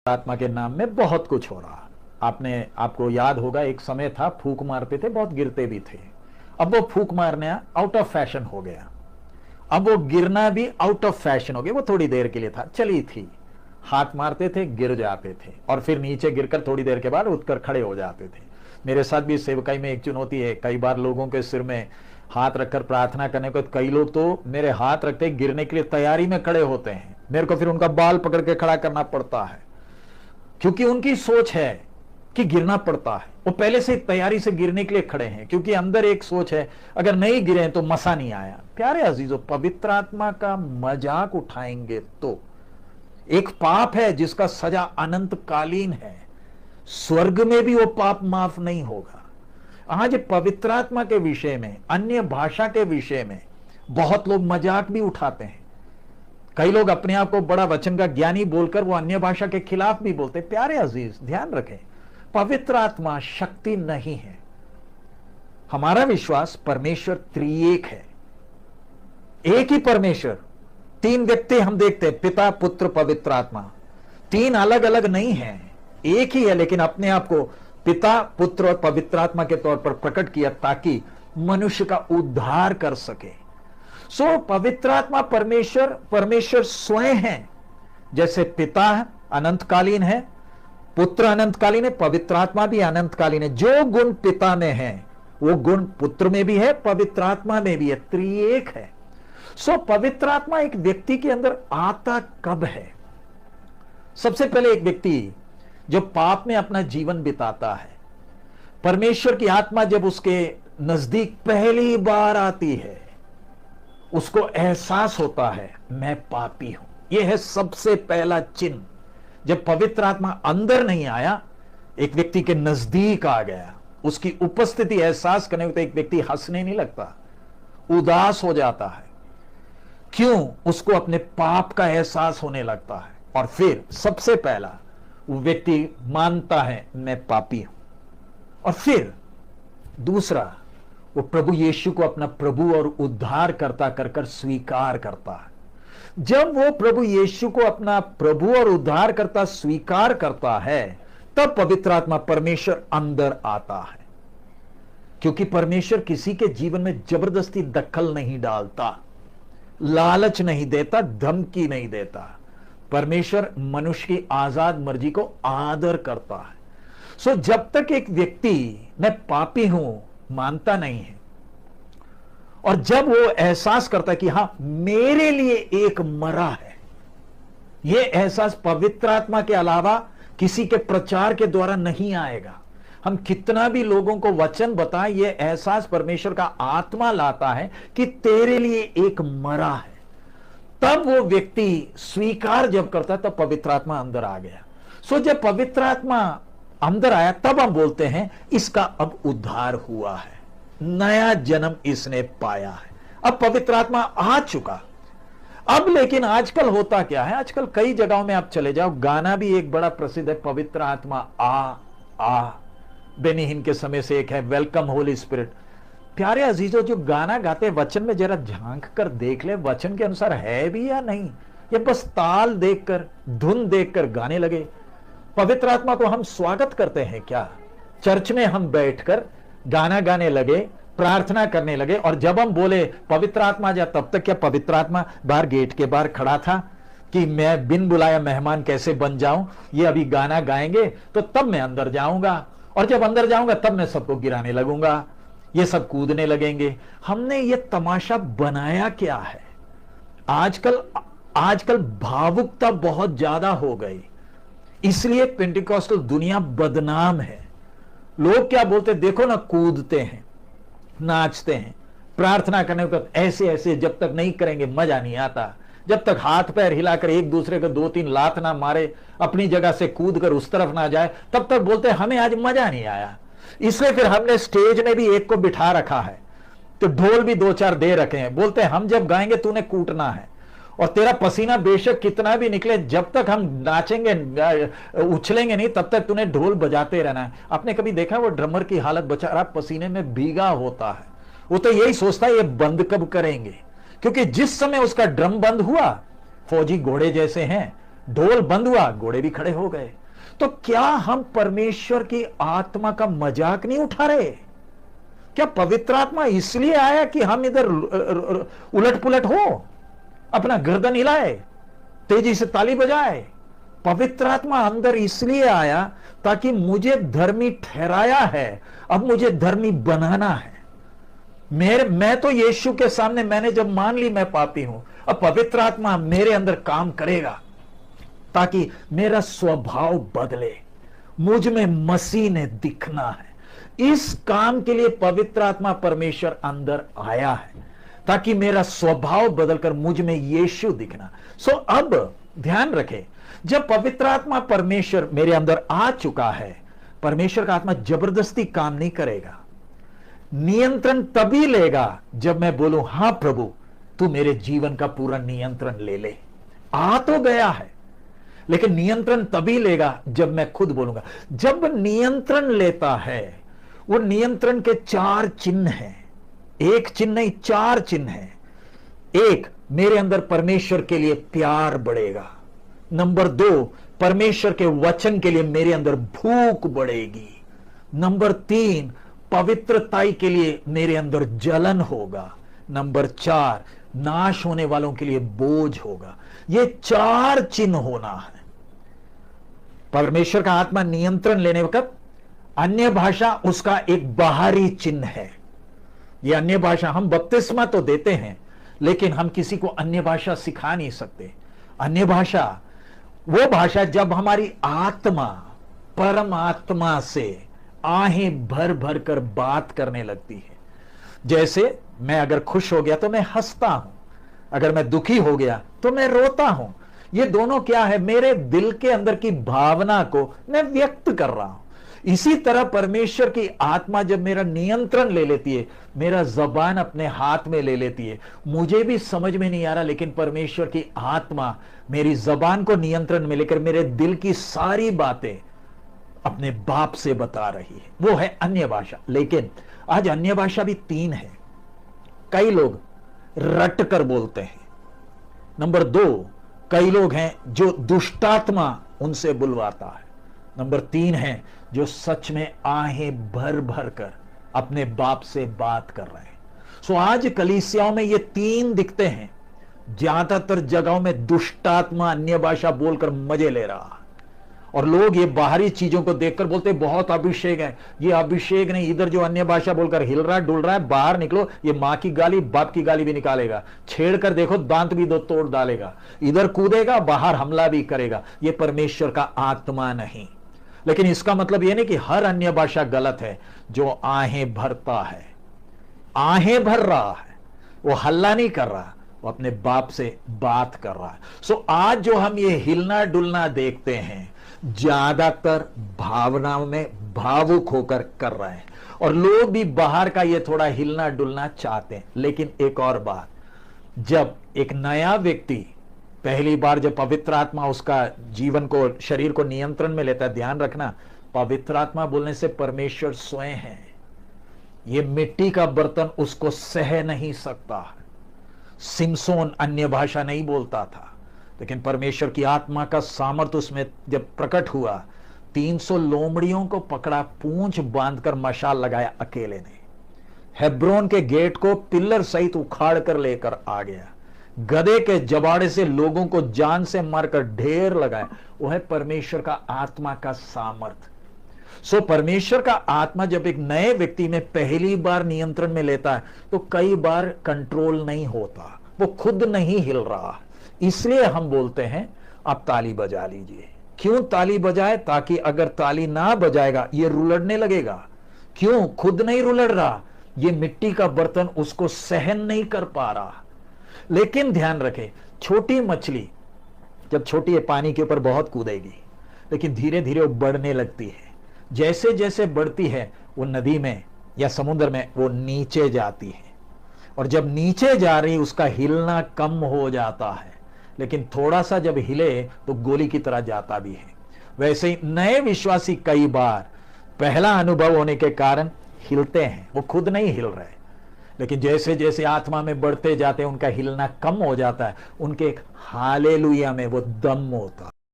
आत्मा के नाम में बहुत कुछ हो रहा। आपको याद होगा, एक समय था फूंक मारते थे, बहुत गिरते भी थे। अब वो फूंक मारने आउट ऑफ फैशन हो गया। अब वो गिरना भी आउट ऑफ फैशन हो गया। वो थोड़ी देर के लिए था, चली थी। हाथ मारते थे, गिर जाते थे, और फिर नीचे गिरकर थोड़ी देर के बाद उठकर खड़े हो जाते थे। मेरे साथ भी सेवकाई में एक चुनौती है। कई बार लोगों के सिर में हाथ रखकर प्रार्थना करने को, कई लोग तो मेरे हाथ रखते गिरने के लिए तैयारी में खड़े होते हैं। मेरे को फिर उनका बाल पकड़ के खड़ा करना पड़ता है, क्योंकि उनकी सोच है कि गिरना पड़ता है। वो पहले से तैयारी से गिरने के लिए खड़े हैं, क्योंकि अंदर एक सोच है, अगर नहीं गिरे तो मसा नहीं आया। प्यारे अजीजों, पवित्र आत्मा का मजाक उठाएंगे तो एक पाप है जिसका सजा अनंतकालीन है। स्वर्ग में भी वो पाप माफ नहीं होगा। आज पवित्र आत्मा के विषय में, अन्य भाषा के विषय में बहुत लोग मजाक भी उठाते हैं। कई लोग अपने आप को बड़ा वचन का ज्ञानी बोलकर वो अन्य भाषा के खिलाफ भी बोलते। प्यारे अजीज, ध्यान रखें, पवित्र आत्मा शक्ति नहीं है। हमारा विश्वास परमेश्वर त्रिएक है, एक ही परमेश्वर। तीन व्यक्ति हम देखते हैं, पिता, पुत्र, पवित्र आत्मा। तीन अलग अलग नहीं है, एक ही है, लेकिन अपने आप को पिता, पुत्र और पवित्र आत्मा के तौर पर प्रकट किया ताकि मनुष्य का उद्धार कर सके। सो पवित्र आत्मा परमेश्वर स्वयं है। जैसे पिता अनंतकालीन है, पुत्र अनंतकालीन है, पवित्र आत्मा भी अनंतकालीन है। जो गुण पिता में है वो गुण पुत्र में भी है, पवित्र आत्मा में भी है, त्रिएक है। सो पवित्र आत्मा एक व्यक्ति के अंदर आता कब है? सबसे पहले एक व्यक्ति जो पाप में अपना जीवन बिताता है, परमेश्वर की आत्मा जब उसके नजदीक पहली बार आती है, उसको एहसास होता है मैं पापी हूं। यह है सबसे पहला चिन्ह। जब पवित्र आत्मा अंदर नहीं आया, एक व्यक्ति के नजदीक आ गया, उसकी उपस्थिति एहसास करने को, तो एक व्यक्ति हंसने नहीं लगता, उदास हो जाता है। क्यों? उसको अपने पाप का एहसास होने लगता है, और फिर सबसे पहला वो व्यक्ति मानता है मैं पापी हूं। और फिर दूसरा, वो प्रभु यीशु को अपना प्रभु और उद्धार करता कर स्वीकार करता है। जब वो प्रभु यीशु को अपना प्रभु और उद्धार करता स्वीकार करता है, तब पवित्र आत्मा परमेश्वर अंदर आता है। क्योंकि परमेश्वर किसी के जीवन में जबरदस्ती दखल नहीं डालता, लालच नहीं देता, धमकी नहीं देता। परमेश्वर मनुष्य की आजाद मर्जी को आदर करता है। सो जब तक एक व्यक्ति मैं पापी हूं मानता नहीं है, और जब वो एहसास करता है कि हां मेरे लिए एक मरा है, यह एहसास पवित्र आत्मा के अलावा किसी के प्रचार के द्वारा नहीं आएगा। हम कितना भी लोगों को वचन बताएं, यह एहसास परमेश्वर का आत्मा लाता है कि तेरे लिए एक मरा है। तब वो व्यक्ति स्वीकार जब करता है, तब पवित्र आत्मा अंदर आ गया। सो जब पवित्र आत्मा अंदर आया, तब हम बोलते हैं इसका अब उद्धार हुआ है, नया जन्म इसने पाया है। अब पवित्र आत्मा आ चुका। अब लेकिन आजकल होता क्या है, आजकल कई जगहों में आप चले जाओ, गाना भी एक बड़ा प्रसिद्ध है, पवित्र आत्मा आ आ। बेनी हिन के समय से एक है, वेलकम होली स्पिरिट। प्यारे अजीजों, जो गाना गाते वचन में जरा झांक कर देख ले, वचन के अनुसार है भी या नहीं। ये बस ताल देखकर, धुन देखकर गाने लगे। पवित्र आत्मा को हम स्वागत करते हैं क्या? चर्च में हम बैठकर गाना गाने लगे, प्रार्थना करने लगे, और जब हम बोले पवित्र आत्मा जा, तब तक क्या पवित्र आत्मा बाहर गेट के बाहर खड़ा था कि मैं बिन बुलाया मेहमान कैसे बन जाऊं? ये अभी गाना गाएंगे तो तब मैं अंदर जाऊंगा, और जब अंदर जाऊंगा तब मैं सबको गिराने लगूंगा, ये सब कूदने लगेंगे। हमने ये तमाशा बनाया क्या है? आजकल भावुकता बहुत ज्यादा हो गई, इसलिए पेंटिकॉस्टल दुनिया बदनाम है। लोग क्या बोलते, देखो ना, कूदते हैं, नाचते हैं, प्रार्थना करने के बाद ऐसे ऐसे, जब तक नहीं करेंगे मजा नहीं आता। जब तक हाथ पैर हिलाकर एक दूसरे को 2-3 लात ना मारे, अपनी जगह से कूद कर उस तरफ ना जाए, तब तक बोलते हैं हमें आज मजा नहीं आया। इसलिए फिर हमने स्टेज में भी एक को बिठा रखा है, तो ढोल भी 2-4 दे रखे हैं। बोलते हैं हम जब गाएंगे तूने कूटना है, और तेरा पसीना बेशक कितना भी निकले, जब तक हम नाचेंगे उछलेंगे नहीं, तब तक तूने ढोल बजाते रहना है। आपने कभी देखा वो ड्रमर की हालत, बेचारा पसीने में भीगा होता है, वो तो यही सोचता है ये बंद कब करेंगे, क्योंकि जिस समय उसका ड्रम बंद हुआ, फौजी घोड़े जैसे हैं, ढोल बंद हुआ, घोड़े भी खड़े हो गए। तो क्या हम परमेश्वर की आत्मा का मजाक नहीं उठा रहे? क्या पवित्र आत्मा इसलिए आया कि हम इधर उलट पुलट हो, अपना गर्दन हिलाए, तेजी से ताली बजाए? पवित्र आत्मा अंदर इसलिए आया ताकि मुझे धर्मी ठहराया है, अब मुझे धर्मी बनाना है। मैं तो यीशु के सामने मैंने जब मान ली मैं पापी हूं, अब पवित्र आत्मा मेरे अंदर काम करेगा ताकि मेरा स्वभाव बदले। मुझ में मसीह ने दिखना है। इस काम के लिए पवित्र आत्मा परमेश्वर अंदर आया है ताकि मेरा स्वभाव बदलकर मुझ में यीशु दिखना। सो अब ध्यान रखें, जब पवित्र आत्मा परमेश्वर मेरे अंदर आ चुका है, परमेश्वर का आत्मा जबरदस्ती काम नहीं करेगा। नियंत्रण तभी लेगा जब मैं बोलूं, हां प्रभु तू मेरे जीवन का पूरा नियंत्रण ले ले। आ तो गया है, लेकिन नियंत्रण तभी लेगा जब मैं खुद बोलूंगा। जब नियंत्रण लेता है, वो नियंत्रण के 4 चिन्ह हैं। एक चिन्ह नहीं, 4 चिन्ह हैं। एक, मेरे अंदर परमेश्वर के लिए प्यार बढ़ेगा। नंबर 2, परमेश्वर के वचन के लिए मेरे अंदर भूख बढ़ेगी। नंबर 3, पवित्रताई के लिए मेरे अंदर जलन होगा। नंबर 4, नाश होने वालों के लिए बोझ होगा। ये 4 चिन्ह होना है। परमेश्वर का आत्मा नियंत्रण लेने वक्त अन्य भाषा उसका एक बाहरी चिन्ह है। ये अन्य भाषा, हम बपतिस्मा तो देते हैं, लेकिन हम किसी को अन्य भाषा सिखा नहीं सकते। अन्य भाषा वो भाषा जब हमारी आत्मा परमात्मा से आहें भर भर कर बात करने लगती है। जैसे मैं अगर खुश हो गया तो मैं हंसता हूं, अगर मैं दुखी हो गया तो मैं रोता हूं। ये दोनों क्या है? मेरे दिल के अंदर की भावना को मैं व्यक्त कर रहा हूं। इसी तरह परमेश्वर की आत्मा जब मेरा नियंत्रण ले लेती है, मेरा जबान अपने हाथ में ले लेती है, मुझे भी समझ में नहीं आ रहा, लेकिन परमेश्वर की आत्मा मेरी जबान को नियंत्रण में लेकर मेरे दिल की सारी बातें अपने बाप से बता रही है। वो है अन्य भाषा। लेकिन आज अन्य भाषा भी 3 है। कई लोग रट कर बोलते हैं। नंबर 2, कई लोग हैं जो दुष्टात्मा उनसे बुलवाता है। नंबर 3 है जो सच में आहें भर भर कर अपने बाप से बात कर रहे हैं। सो आज कलीसियाओं में ये 3 दिखते हैं। ज्यादातर जगहों में दुष्टात्मा अन्य भाषा बोलकर मजे ले रहा है, और लोग ये बाहरी चीजों को देखकर बोलते बहुत अभिषेक है। ये अभिषेक नहीं, इधर जो अन्य भाषा बोलकर हिल रहा है, डुल रहा है, बाहर निकलो, ये मां की गाली बाप की गाली भी निकालेगा। छेड़ कर देखो, दांत भी 2 तोड़ डालेगा। इधर कूदेगा, बाहर हमला भी करेगा। ये परमेश्वर का आत्मा नहीं। लेकिन इसका मतलब यह नहीं कि हर अन्य भाषा गलत है। जो आहें भरता है, आहें भर रहा है, वो हल्ला नहीं कर रहा, वो अपने बाप से बात कर रहा है। सो आज जो हम ये हिलना डुलना देखते हैं, ज्यादातर भावनाओं में भावुक होकर कर रहे हैं, और लोग भी बाहर का ये थोड़ा हिलना डुलना चाहते हैं। लेकिन एक और बात, जब एक नया व्यक्ति पहली बार जब पवित्र आत्मा उसका जीवन को, शरीर को नियंत्रण में लेता है, ध्यान रखना, पवित्र आत्मा बोलने से परमेश्वर स्वयं है। ये मिट्टी का बर्तन उसको सह नहीं सकता। सिमसोन अन्य भाषा नहीं बोलता था, लेकिन परमेश्वर की आत्मा का सामर्थ्य उसमें जब प्रकट हुआ, 300 लोमड़ियों को पकड़ा, पूंछ बांधकर मशाल लगाया अकेले ने। हेब्रोन के गेट को पिल्लर सहित उखाड़ कर लेकर आ गया। गधे के जबाड़े से लोगों को जान से मारकर ढेर लगाया। वो है परमेश्वर का आत्मा का सामर्थ्य। सो परमेश्वर का आत्मा जब एक नए व्यक्ति में पहली बार नियंत्रण में लेता है, तो कई बार कंट्रोल नहीं होता, वो खुद नहीं हिल रहा। इसलिए हम बोलते हैं आप ताली बजा लीजिए। क्यों ताली बजाए? ताकि अगर ताली ना बजाएगा ये रुलड़ने लगेगा। क्यों? खुद नहीं रुलड़ रहा, ये मिट्टी का बर्तन उसको सहन नहीं कर पा रहा। लेकिन ध्यान रखें, छोटी मछली जब छोटी है पानी के ऊपर बहुत कूदेगी, लेकिन धीरे धीरे वो बढ़ने लगती है। जैसे जैसे बढ़ती है वो नदी में या समुद्र में वो नीचे जाती है, और जब नीचे जा रही उसका हिलना कम हो जाता है, लेकिन थोड़ा सा जब हिले तो गोली की तरह जाता भी है। वैसे ही नए विश्वासी कई बार पहला अनुभव होने के कारण हिलते हैं, वो खुद नहीं हिल रहे, लेकिन जैसे जैसे आत्मा में बढ़ते जाते हैं उनका हिलना कम हो जाता है, उनके एक हालेलुया में वो दम होता है।